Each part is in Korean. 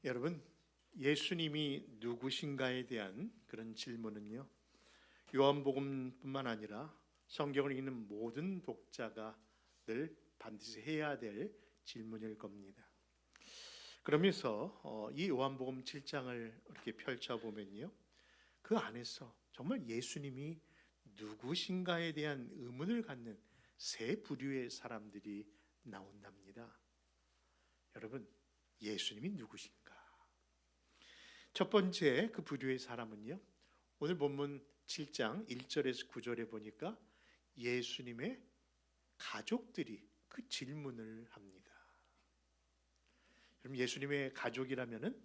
여러분, 예수님이 누구신가에 대한 그런 질문은요, 요한복음뿐만 아니라 성경을 읽는 모든 독자가 늘 반드시 해야 될 질문일 겁니다. 그러면서 이 요한복음 7장을 이렇게 펼쳐보면요, 그 안에서 정말 예수님이 누구신가에 대한 의문을 갖는 세 부류의 사람들이 나온답니다. 여러분, 예수님이 누구신가? 첫 번째 그 부류의 사람은요, 오늘 본문 7장 1절에서 9절에 보니까 예수님의 가족들이 그 질문을 합니다. 그럼 예수님의 가족이라면은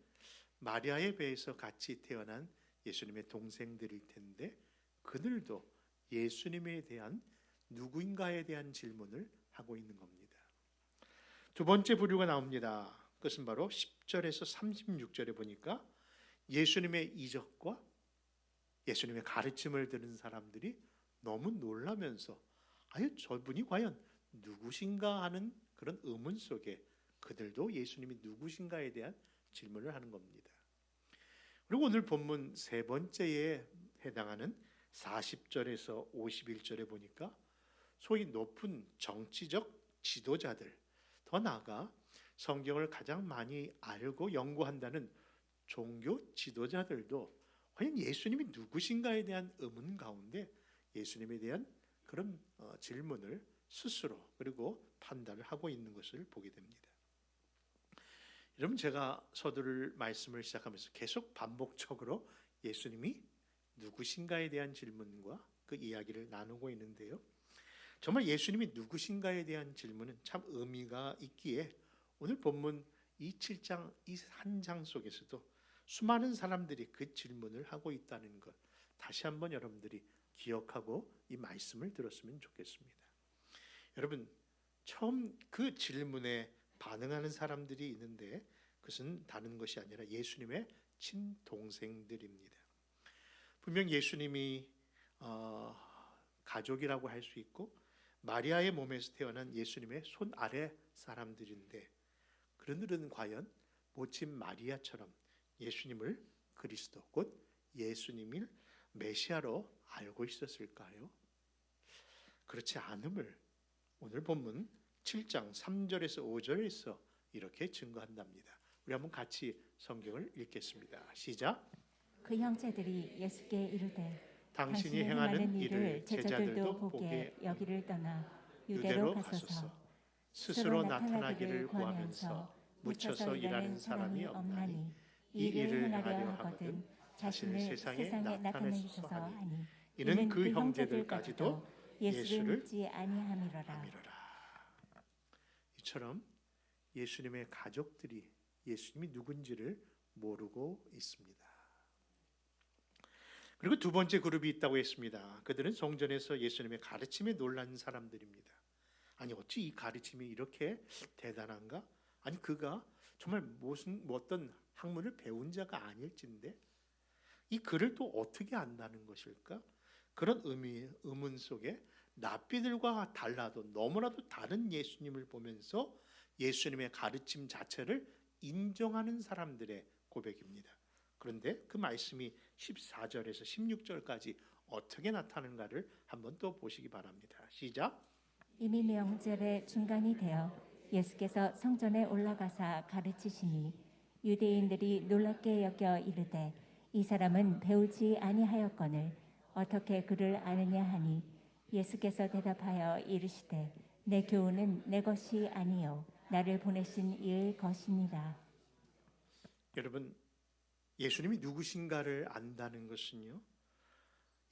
마리아의 배에서 같이 태어난 예수님의 동생들일 텐데, 그들도 예수님에 대한 누구인가에 대한 질문을 하고 있는 겁니다. 두 번째 부류가 나옵니다. 그것은 바로 10절에서 36절에 보니까 예수님의 이적과 예수님의 가르침을 들은 사람들이 너무 놀라면서 아유, 저분이 과연 누구신가 하는 그런 의문 속에 그들도 예수님이 누구신가에 대한 질문을 하는 겁니다. 그리고 오늘 본문 세 번째에 해당하는 40절에서 51절에 보니까 소위 높은 정치적 지도자들, 더 나아가 성경을 가장 많이 알고 연구한다는 종교 지도자들도 과연 예수님이 누구신가에 대한 의문 가운데 예수님에 대한 그런 질문을 스스로 그리고 판단을 하고 있는 것을 보게 됩니다. 여러분, 제가 서두를 말씀을 시작하면서 계속 반복적으로 예수님이 누구신가에 대한 질문과 그 이야기를 나누고 있는데요, 정말 예수님이 누구신가에 대한 질문은 참 의미가 있기에 오늘 본문 이 7장 이 한 장 속에서도 수많은 사람들이 그 질문을 하고 있다는 것, 다시 한번 여러분들이 기억하고 이 말씀을 들었으면 좋겠습니다. 여러분, 처음 그 질문에 반응하는 사람들이 있는데 그것은 다른 것이 아니라 예수님의 친동생들입니다. 분명 예수님이 가족이라고 할 수 있고 마리아의 몸에서 태어난 예수님의 손 아래 사람들인데, 그들은 과연 모친 마리아처럼 예수님을 그리스도 곧 예수님을 메시아로 알고 있었을까요? 그렇지 않음을 오늘 본문 7장 3절에서 5절에서 이렇게 증거한답니다. 우리 한번 같이 성경을 읽겠습니다. 시작. 그 형제들이 예수께 이르되 당신이 행하는 일을 제자들도 보게 여기를 떠나 유대로 가소서. 스스로 나타나기를 구하면서 묻혀서 일하는 사람이 없나니 이 일을 행하려 하거든 자신을 세상에 나타내소서 하니 이는 그 형제들까지도 예수를 믿지 아니함이로라. 이처럼 예수님의 가족들이 예수님이 누군지를 모르고 있습니다. 그리고 두 번째 그룹이 있다고 했습니다. 그들은 성전에서 예수님의 가르침에 놀란 사람들입니다. 아니, 어찌 이 가르침이 이렇게 대단한가? 아니, 그가 정말 어떤 학문을 배운 자가 아닐진데 이 글을 또 어떻게 안다는 것일까? 그런 의문 속에 랍비들과 달라도 너무나도 다른 예수님을 보면서 예수님의 가르침 자체를 인정하는 사람들의 고백입니다. 그런데 그 말씀이 14절에서 16절까지 어떻게 나타나는가를 한번 또 보시기 바랍니다. 시작. 이미 명절의 중간이 되어 예수께서 성전에 올라가사 가르치시니 유대인들이 놀랍게 여겨 이르되 이 사람은 배우지 아니하였거늘 어떻게 그를 아느냐 하니 예수께서 대답하여 이르시되 내 교훈은 내 것이 아니요 나를 보내신 이의 것이니라. 여러분, 예수님이 누구신가를 안다는 것은요,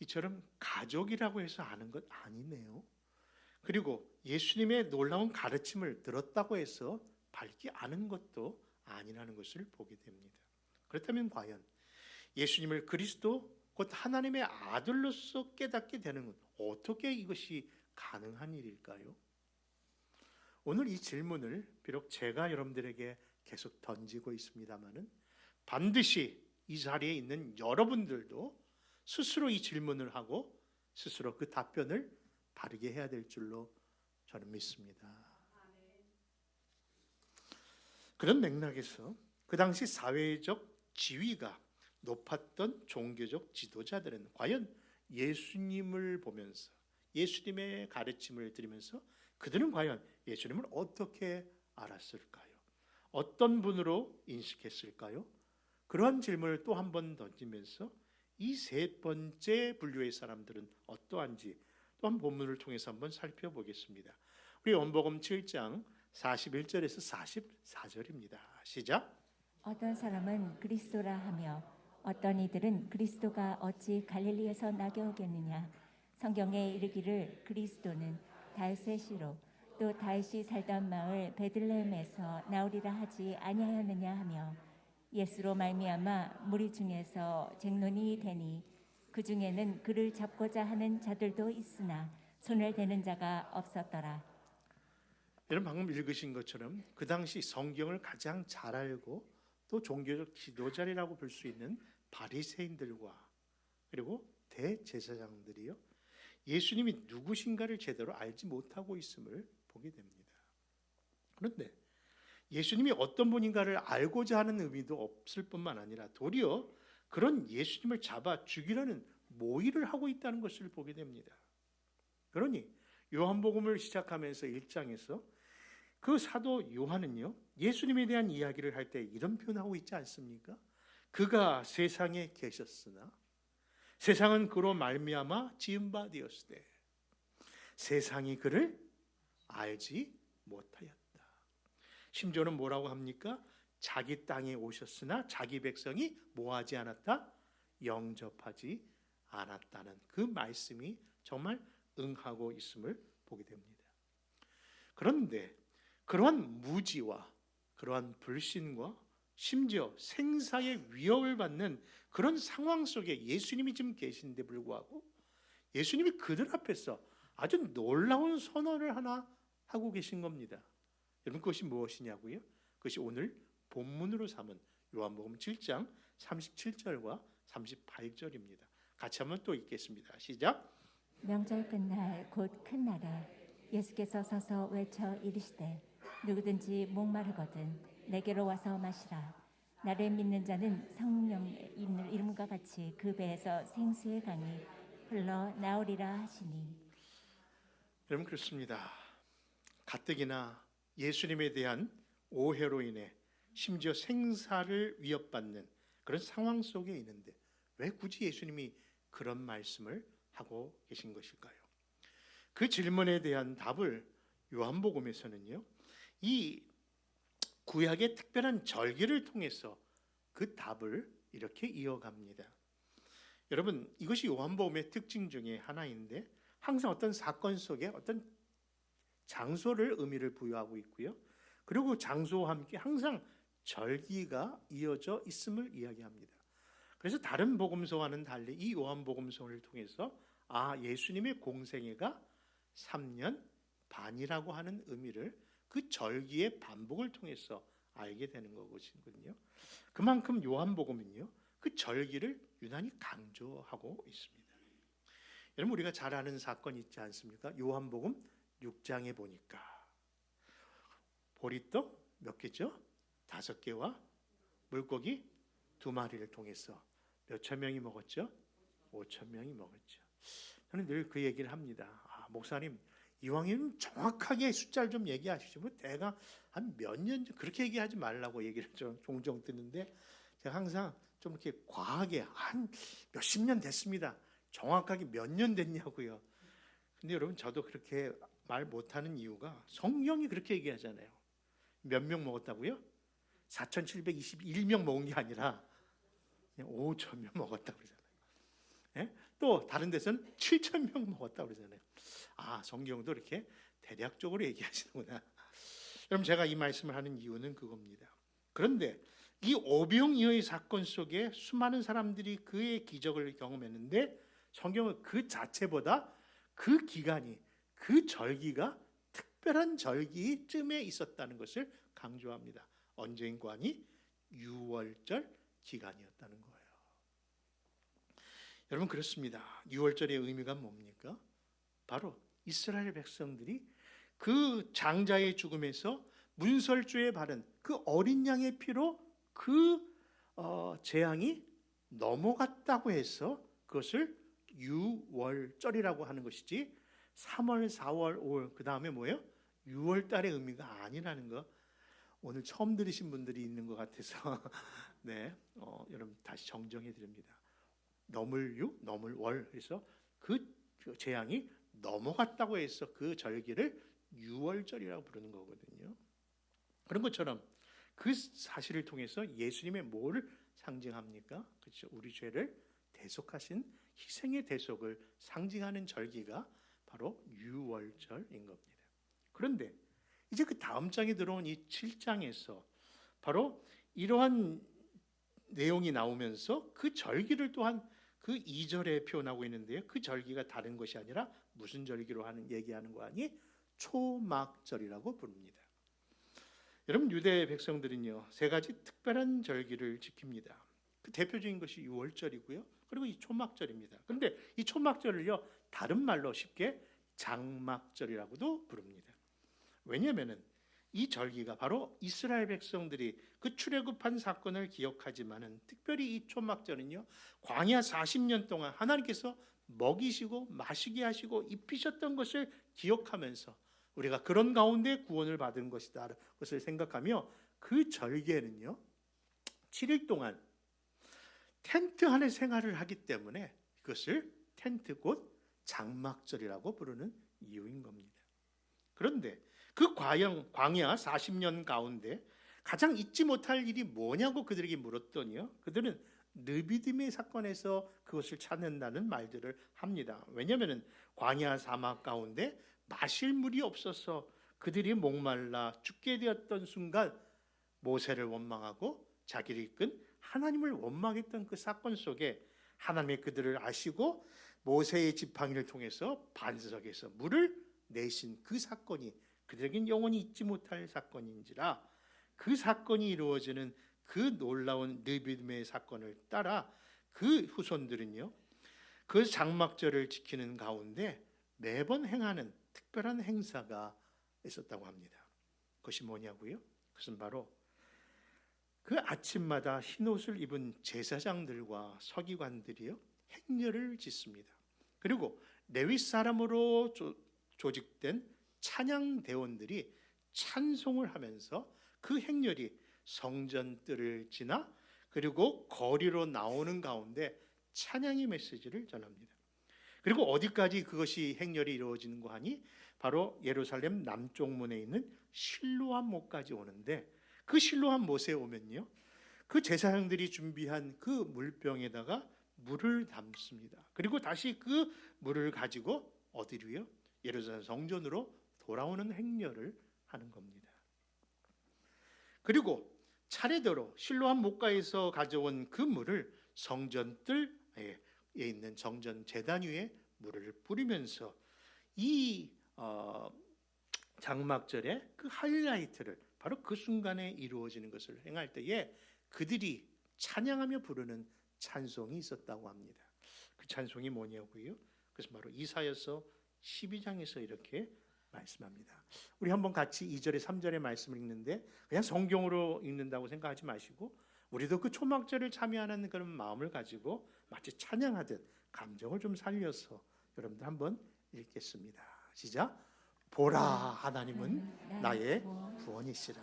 이처럼 가족이라고 해서 아는 것 아니네요. 그리고 예수님의 놀라운 가르침을 들었다고 해서 밝히 아는 것도 아니라는 것을 보게 됩니다. 그렇다면 과연 예수님을 그리스도 곧 하나님의 아들로서 깨닫게 되는 것, 어떻게 이것이 가능한 일일까요? 오늘 이 질문을 비록 제가 여러분들에게 계속 던지고 있습니다마는 반드시 이 자리에 있는 여러분들도 스스로 이 질문을 하고 스스로 그 답변을 바르게 해야 될 줄로 저는 믿습니다. 그런 맥락에서 그 당시 사회적 지위가 높았던 종교적 지도자들은 과연 예수님을 보면서 예수님의 가르침을 들으면서 그들은 과연 예수님을 어떻게 알았을까요? 어떤 분으로 인식했을까요? 그러한 질문을 또 한 번 던지면서 이 세 번째 분류의 사람들은 어떠한지 또 한 본문을 통해서 한번 살펴보겠습니다. 우리 요한복음 7장 41절에서 44절입니다. 시작. 어떤 사람은 그리스도라 하며 어떤 이들은 그리스도가 어찌 갈릴리에서 나게 오겠느냐. 성경에 이르기를 그리스도는 다윗의 씨로 또 다윗이 살던 마을 베들레헴에서 나오리라 하지 아니하였느냐 하며 예수로 말미암아 무리 중에서 쟁론이 되니 그 중에는 그를 잡고자 하는 자들도 있으나 손을 대는 자가 없었더라. 여러분 방금 읽으신 것처럼 그 당시 성경을 가장 잘 알고 또 종교적 지도자라고 볼 수 있는 바리새인들과 그리고 대제사장들이요, 예수님이 누구신가를 제대로 알지 못하고 있음을 보게 됩니다. 그런데 예수님이 어떤 분인가를 알고자 하는 의미도 없을 뿐만 아니라 도리어 그런 예수님을 잡아 죽이려는 모의를 하고 있다는 것을 보게 됩니다. 그러니 요한복음을 시작하면서 1장에서 그 사도 요한은요, 예수님에 대한 이야기를 할 때 이런 표현하고 있지 않습니까? 그가 세상에 계셨으나 세상은 그로 말미암아 지은 바 되었으되 세상이 그를 알지 못하였다. 심지어는 뭐라고 합니까? 자기 땅에 오셨으나 자기 백성이 뭐하지 않았다? 영접하지 않았다는 그 말씀이 정말 응하고 있음을 보게 됩니다. 그런데 그러한 무지와 그러한 불신과 심지어 생사의 위협을 받는 그런 상황 속에 예수님이 지금 계신데 불구하고 예수님이 그들 앞에서 아주 놀라운 선언을 하나 하고 계신 겁니다. 여러분 그것이 무엇이냐고요? 그것이 오늘 본문으로 삼은 요한복음 7장 37절과 38절입니다. 같이 한번 또 읽겠습니다. 시작. 명절 끝날 곧 큰 날에 예수께서 서서 외쳐 이르시되 누구든지 목마르거든 내게로 와서 마시라. 나를 믿는 자는 성령의 이름과 같이 그 배에서 생수의 강이 흘러 나오리라 하시니. 여러분 그렇습니다. 가뜩이나 예수님에 대한 오해로 인해 심지어 생사를 위협받는 그런 상황 속에 있는데 왜 굳이 예수님이 그런 말씀을 하고 계신 것일까요? 그 질문에 대한 답을 요한복음에서는요, 이 구약의 특별한 절기를 통해서 그 답을 이렇게 이어갑니다. 여러분 이것이 요한복음의 특징 중에 하나인데 항상 어떤 사건 속에 어떤 장소를 의미를 부여하고 있고요, 그리고 장소와 함께 항상 절기가 이어져 있음을 이야기합니다. 그래서 다른 복음서와는 달리 이 요한복음서를 통해서 예수님의 공생애가 3년 반이라고 하는 의미를 그 절기의 반복을 통해서 알게 되는 것이거든요. 그만큼 요한복음은요, 그 절기를 유난히 강조하고 있습니다. 여러분 우리가 잘 아는 사건 있지 않습니까? 요한복음 6장에 보니까 보리떡 몇 개죠? 5개와 물고기 2마리를 통해서 몇 천 명이 먹었죠? 5천 명이 먹었죠. 저는 늘 그 얘기를 합니다. 목사님 이왕이면 정확하게 숫자를 좀 얘기하시죠. 뭐 대강 한 몇 년 전 그렇게 얘기하지 말라고 얘기를 좀 종종 듣는데 제가 항상 좀 이렇게 과하게 한 몇십 년 됐습니다. 정확하게 몇 년 됐냐고요. 근데 여러분 저도 그렇게 말 못하는 이유가 성경이 그렇게 얘기하잖아요. 몇 명 먹었다고요? 4,721명 먹은 게 아니라 그냥 5천 명 먹었다고 그러잖아요. 예? 또 다른 데서는 7천 명 먹었다고 그러잖아요. 성경도 이렇게 대략적으로 얘기하시는구나. 여러분 제가 이 말씀을 하는 이유는 그겁니다. 그런데 이 오병이어의 사건 속에 수많은 사람들이 그의 기적을 경험했는데 성경은 그 자체보다 그 기간이, 그 절기가 특별한 절기쯤에 있었다는 것을 강조합니다. 언제인가니? 유월절 기간이었다는 거예요. 여러분 그렇습니다. 유월절의 의미가 뭡니까? 바로 이스라엘 백성들이 그 장자의 죽음에서 문설주에 바른 그 어린 양의 피로 그 재앙이 넘어갔다고 해서 그것을 유월절이라고 하는 것이지 3월, 4월, 5월 그 다음에 뭐예요? 6월 달의 의미가 아니라는 거 오늘 처음 들으신 분들이 있는 것 같아서 네, 여러분 다시 정정해 드립니다. 넘을유, 넘을월 그래서 그 재앙이 넘어갔다고 해서 그 절기를 유월절이라고 부르는 거거든요. 그런 것처럼 그 사실을 통해서 예수님의 뭐를 상징합니까? 그렇죠. 우리 죄를 대속하신 희생의 대속을 상징하는 절기가 바로 유월절인 겁니다. 그런데 이제 그 다음 장에 들어온 이 7장에서 바로 이러한 내용이 나오면서 그 절기를 또한 그 2절에 표현하고 있는데요. 그 절기가 다른 것이 아니라 무슨 절기로 얘기하는 거 아니? 초막절이라고 부릅니다. 여러분 유대 백성들은요 3가지 특별한 절기를 지킵니다. 그 대표적인 것이 유월절이고요. 그리고 이 초막절입니다. 그런데 이 초막절을요 다른 말로 쉽게 장막절이라고도 부릅니다. 왜냐하면은 이 절기가 바로 이스라엘 백성들이 그 출애굽한 사건을 기억하지만은 특별히 이 초막절은요 광야 40년 동안 하나님께서 먹이시고 마시게 하시고 입히셨던 것을 기억하면서 우리가 그런 가운데 구원을 받은 것이다 그것을 생각하며 그 절기에는요 7일 동안 텐트 안에 생활을 하기 때문에 그것을 텐트 곧 장막절이라고 부르는 이유인 겁니다. 그런데 그 광야 40년 가운데 가장 잊지 못할 일이 뭐냐고 그들에게 물었더니요 그들은 느비딤의 사건에서 그것을 찾는다는 말들을 합니다. 왜냐하면 광야 사막 가운데 마실 물이 없어서 그들이 목말라 죽게 되었던 순간 모세를 원망하고 자기를 이끈 하나님을 원망했던 그 사건 속에 하나님의 그들을 아시고 모세의 지팡이를 통해서 반석에서 물을 내신 그 사건이 그들에겐 영원히 잊지 못할 사건인지라 그 사건이 이루어지는 그 놀라운 느비딤의 사건을 따라 그 후손들은요 그 장막절을 지키는 가운데 매번 행하는 특별한 행사가 있었다고 합니다. 그것이 뭐냐고요? 그것은 바로 그 아침마다 흰옷을 입은 제사장들과 서기관들이요 행렬을 짓습니다. 그리고 레위 사람으로 조직된 찬양대원들이 찬송을 하면서 그 행렬이 성전뜰을 지나 그리고 거리로 나오는 가운데 찬양의 메시지를 전합니다. 그리고 어디까지 그것이 행렬이 이루어지는 거 하니 바로 예루살렘 남쪽 문에 있는 실로암 못까지 오는데 그 실로암 못에 오면요 그 제사장들이 준비한 그 물병에다가 물을 담습니다. 그리고 다시 그 물을 가지고 어디로요? 예루살렘 성전으로 돌아오는 행렬을 하는 겁니다. 그리고 차례대로 실로암 못가에서 가져온 그 물을 성전뜰에 있는 정전 제단 위에 물을 뿌리면서 이 장막절의 그 하이라이트를 바로 그 순간에 이루어지는 것을 행할 때에 그들이 찬양하며 부르는 찬송이 있었다고 합니다. 그 찬송이 뭐냐고요? 그것은 바로 이사야서 12장에서 이렇게 말씀합니다. 우리 한번 같이 2절에 3절의 말씀을 읽는데 그냥 성경으로 읽는다고 생각하지 마시고 우리도 그 초막절을 참여하는 그런 마음을 가지고 마치 찬양하듯 감정을 좀 살려서 여러분들 한번 읽겠습니다. 시작. 보라 하나님은 나의 구원이시라.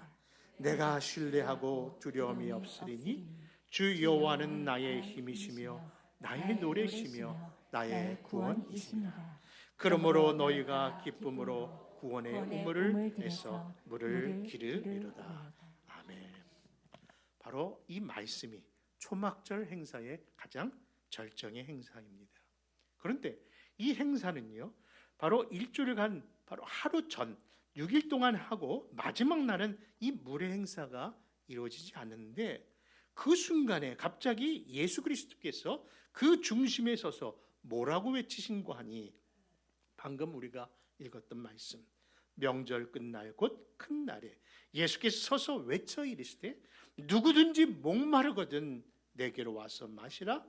내가 신뢰하고 두려움이 없으리니 주 여호와는 나의 힘이시며 나의 노래시며 나의 구원이시니라. 그러므로 너희가 기쁨으로 구원의 우물을 내서 물을 기르리로다. 아멘. 바로 이 말씀이 초막절 행사의 가장 절정의 행사입니다. 그런데 이 행사는요 바로 일주일간 바로 하루 전 6일 동안 하고 마지막 날은 이 물의 행사가 이루어지지 않는데 그 순간에 갑자기 예수 그리스도께서 그 중심에 서서 뭐라고 외치신고 하니 방금 우리가 읽었던 말씀 명절 끝날 곧 큰 날에 예수께서 서서 외쳐 이르시되 누구든지 목마르거든 내게로 와서 마시라.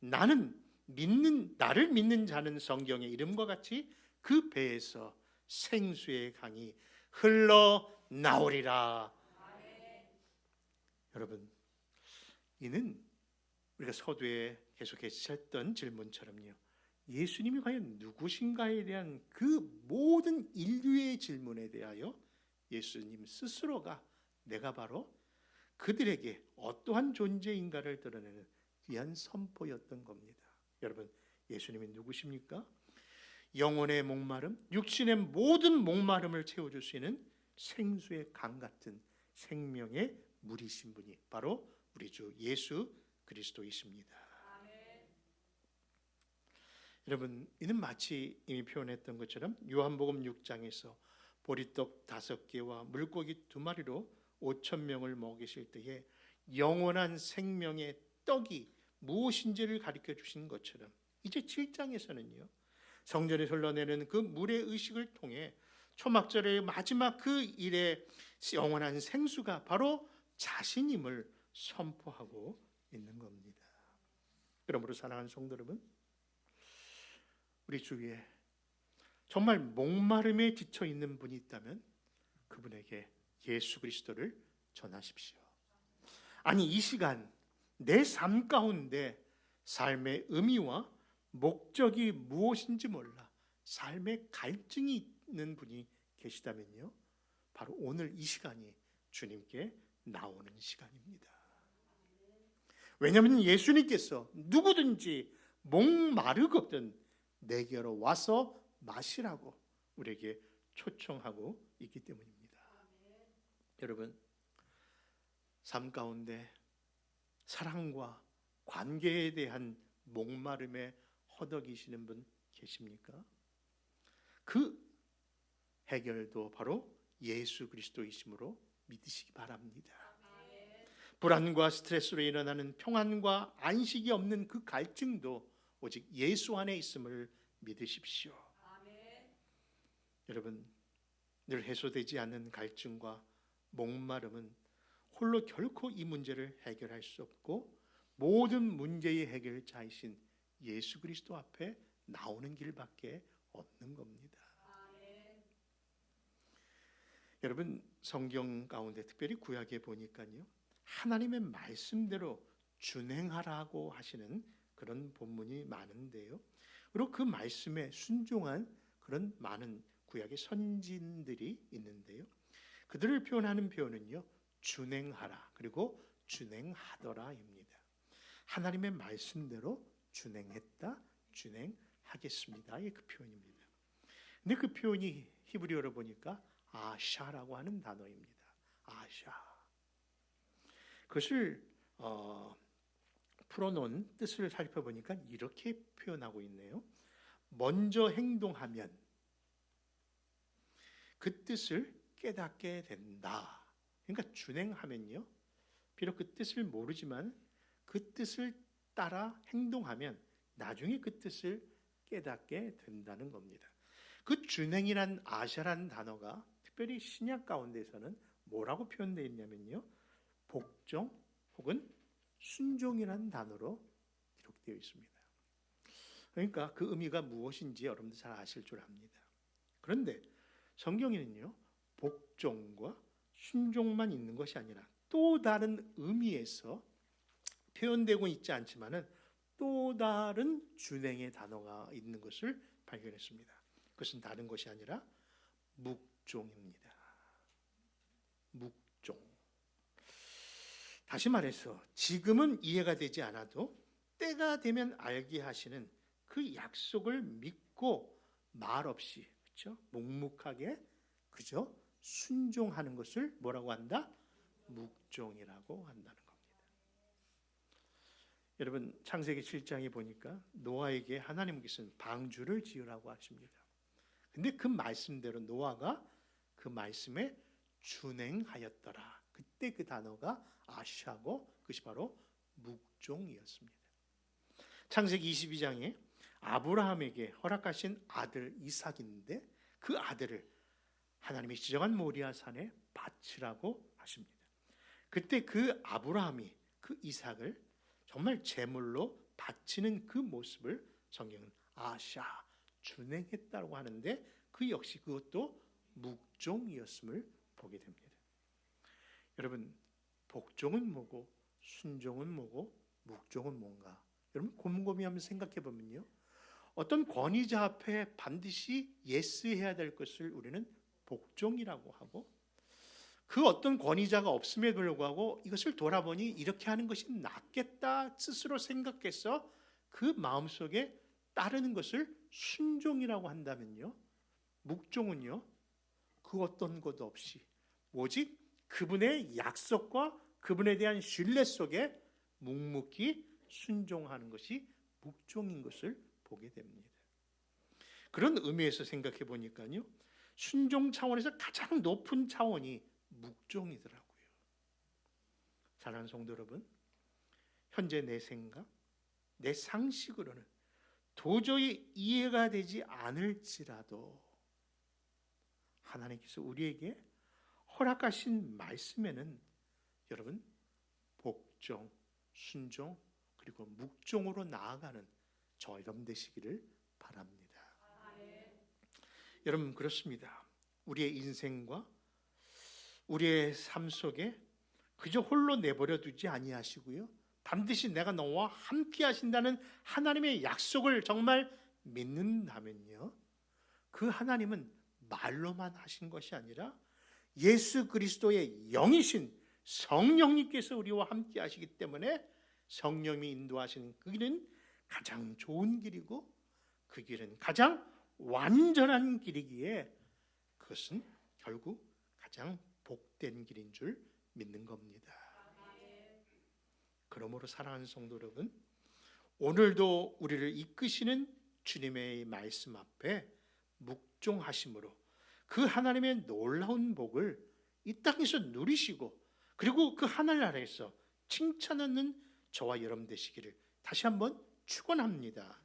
나를 믿는 자는 성경의 이름과 같이 그 배에서 생수의 강이 흘러 나오리라. 여러분 이는 우리가 서두에 계속해서 했던 질문처럼요, 예수님이 과연 누구신가에 대한 그 모든 인류의 질문에 대하여 예수님 스스로가 내가 바로 그들에게 어떠한 존재인가를 드러내는 귀한 선포였던 겁니다. 여러분, 예수님이 누구십니까? 영혼의 목마름, 육신의 모든 목마름을 채워줄 수 있는 생수의 강 같은 생명의 물이신 분이 바로 우리 주 예수 그리스도이십니다. 여러분, 이는 마치 이미 표현했던 것처럼 요한복음 6장에서 보리떡 5개와 물고기 2마리로 5,000명을 먹이실 때에 영원한 생명의 떡이 무엇인지를 가르쳐 주신 것처럼 이제 7장에서는요, 성전에 흘러내는 그 물의 의식을 통해 초막절의 마지막 그 일의 영원한 생수가 바로 자신임을 선포하고 있는 겁니다. 그러므로 사랑하는 성도 여러분, 우리 주위에 정말 목마름에 지쳐 있는 분이 있다면 그분에게 예수 그리스도를 전하십시오. 아니, 이 시간 내 삶 가운데 삶의 의미와 목적이 무엇인지 몰라 삶의 갈증이 있는 분이 계시다면요, 바로 오늘 이 시간이 주님께 나오는 시간입니다. 왜냐하면 예수님께서 누구든지 목마르거든 내게로 와서 마시라고 우리에게 초청하고 있기 때문입니다. 여러분, 삶 가운데 사랑과 관계에 대한 목마름에 허덕이시는 분 계십니까? 그 해결도 바로 예수 그리스도이심으로 믿으시기 바랍니다. 불안과 스트레스로 일어나는 평안과 안식이 없는 그 갈증도 오직 예수 안에 있음을 믿으십시오. 여러분, 늘 해소되지 않는 갈증과 목마름은 홀로 결코 이 문제를 해결할 수 없고 모든 문제의 해결자이신 예수 그리스도 앞에 나오는 길밖에 없는 겁니다. 여러분, 성경 가운데 특별히 구약에 보니까요, 하나님의 말씀대로 준행하라고 하시는 그런 본문이 많은데요, 그리고 그 말씀에 순종한 그런 많은 구약의 선진들이 있는데요, 그들을 표현하는 표현은요, 준행하라 그리고 준행하더라입니다. 하나님의 말씀대로 준행했다, 준행하겠습니다, 그 표현입니다. 근데 그 표현이 히브리어로 보니까 아샤라고 하는 단어입니다. 아샤. 그것을 풀어놓은 뜻을 살펴보니까 이렇게 표현하고 있네요. 먼저 행동하면 그 뜻을 깨닫게 된다. 그러니까 준행하면요, 비록 그 뜻을 모르지만 그 뜻을 따라 행동하면 나중에 그 뜻을 깨닫게 된다는 겁니다. 그 준행이란 아샤라는 단어가 특별히 신약 가운데서는 뭐라고 표현되어 있냐면요, 복종 혹은 순종이라는 단어로 기록되어 있습니다. 그러니까 그 의미가 무엇인지 여러분들 잘 아실 줄 압니다. 그런데 성경에는요, 복종과 순종만 있는 것이 아니라 또 다른 의미에서 표현되고 있지 않지만은 또 다른 준행의 단어가 있는 것을 발견했습니다. 그것은 다른 것이 아니라 묵종입니다. 묵종. 다시 말해서 지금은 이해가 되지 않아도 때가 되면 알게 하시는 그 약속을 믿고 말없이, 그렇죠? 묵묵하게 그저 순종하는 것을 뭐라고 한다? 묵종이라고 한다는 겁니다. 여러분, 창세기 7장에 보니까 노아에게 하나님께서는 방주를 지으라고 하십니다. 근데 그 말씀대로 노아가 그 말씀에 준행하였더라. 그때 그 단어가 아샤고 그것이 바로 묵종이었습니다. 창세기 22장에 아브라함에게 허락하신 아들 이삭인데 그 아들을 하나님이 지정한 모리아 산에 바치라고 하십니다. 그때 그 아브라함이 그 이삭을 정말 제물로 바치는 그 모습을 성경은 아샤, 준행했다고 하는데 그 역시 그것도 묵종이었음을 보게 됩니다. 여러분, 복종은 뭐고 순종은 뭐고 묵종은 뭔가? 여러분 곰곰이 한번 생각해 보면요. 어떤 권위자 앞에 반드시 예스해야 될 것을 우리는 복종이라고 하고, 그 어떤 권위자가 없음에도 불구하고 이것을 돌아보니 이렇게 하는 것이 낫겠다 스스로 생각해서 그 마음속에 따르는 것을 순종이라고 한다면요, 묵종은요 그 어떤 것 없이 오직 그분의 약속과 그분에 대한 신뢰 속에 묵묵히 순종하는 것이 묵종인 것을 보게 됩니다. 그런 의미에서 생각해 보니까요, 순종 차원에서 가장 높은 차원이 묵종이더라고요. 사랑하는 성도 여러분, 현재 내 생각, 내 상식으로는 도저히 이해가 되지 않을지라도 하나님께서 우리에게 허락하신 말씀에는 여러분 복종, 순종 그리고 묵종으로 나아가는 저와 여러분 되시기를 바랍니다. 여러분 그렇습니다. 우리의 인생과 우리의 삶 속에 그저 홀로 내버려 두지 아니하시고요, 반드시 내가 너와 함께 하신다는 하나님의 약속을 정말 믿는다면요, 그 하나님은 말로만 하신 것이 아니라 예수 그리스도의 영이신 성령님께서 우리와 함께 하시기 때문에 성령이 인도하시는 그 길은 가장 좋은 길이고 그 길은 가장 완전한 길이기에 그것은 결국 가장 복된 길인 줄 믿는 겁니다. 그러므로 사랑하는 성도 여러분, 오늘도 우리를 이끄시는 주님의 말씀 앞에 묵종하심으로 그 하나님의 놀라운 복을 이 땅에서 누리시고, 그리고 그 하늘 아래에서 칭찬하는 저와 여러분 되시기를 다시 한번 축원합니다.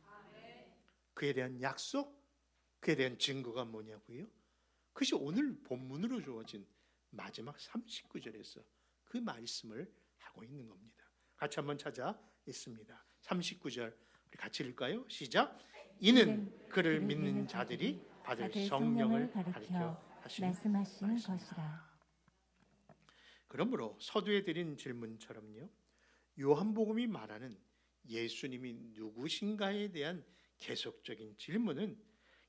그에 대한 약속, 그에 대한 증거가 뭐냐고요? 그것이 오늘 본문으로 주어진 마지막 39절에서 그 말씀을 하고 있는 겁니다. 같이 한번 찾아 읽습니다. 39절 우리 같이 읽을까요? 시작. 이는 그를 믿는 자들이 받을 성령을 가르쳐 말씀하신 말씀이다. 것이라. 그러므로 서두에 드린 질문처럼요, 요한복음이 말하는 예수님이 누구신가에 대한 계속적인 질문은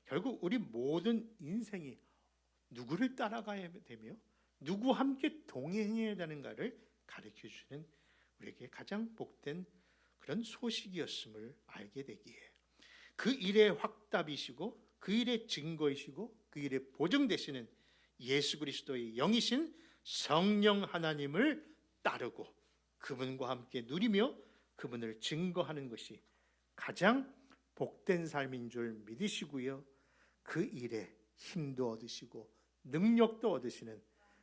결국 우리 모든 인생이 누구를 따라가야 되며 누구와 함께 동행해야 되는가를 가르쳐 주시는 우리에게 가장 복된 그런 소식이었음을 알게 되기에, 그 일의 확답이시고 그 일의 증거이시고 그 일의 보증 되시는 예수 그리스도의 영이신 성령 하나님을 따르고 그분과 함께 누리며 그분을 증거하는 것이 가장 복된 삶인 줄 믿으시고요, 그 일에 힘도 얻으시고 능력도 얻으시는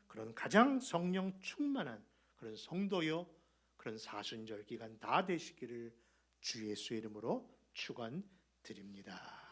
그런 가장 성령 충만한 그런 성도요, 그런 사순절 기간 다 되시기를 주 예수의 이름으로 축원드립니다.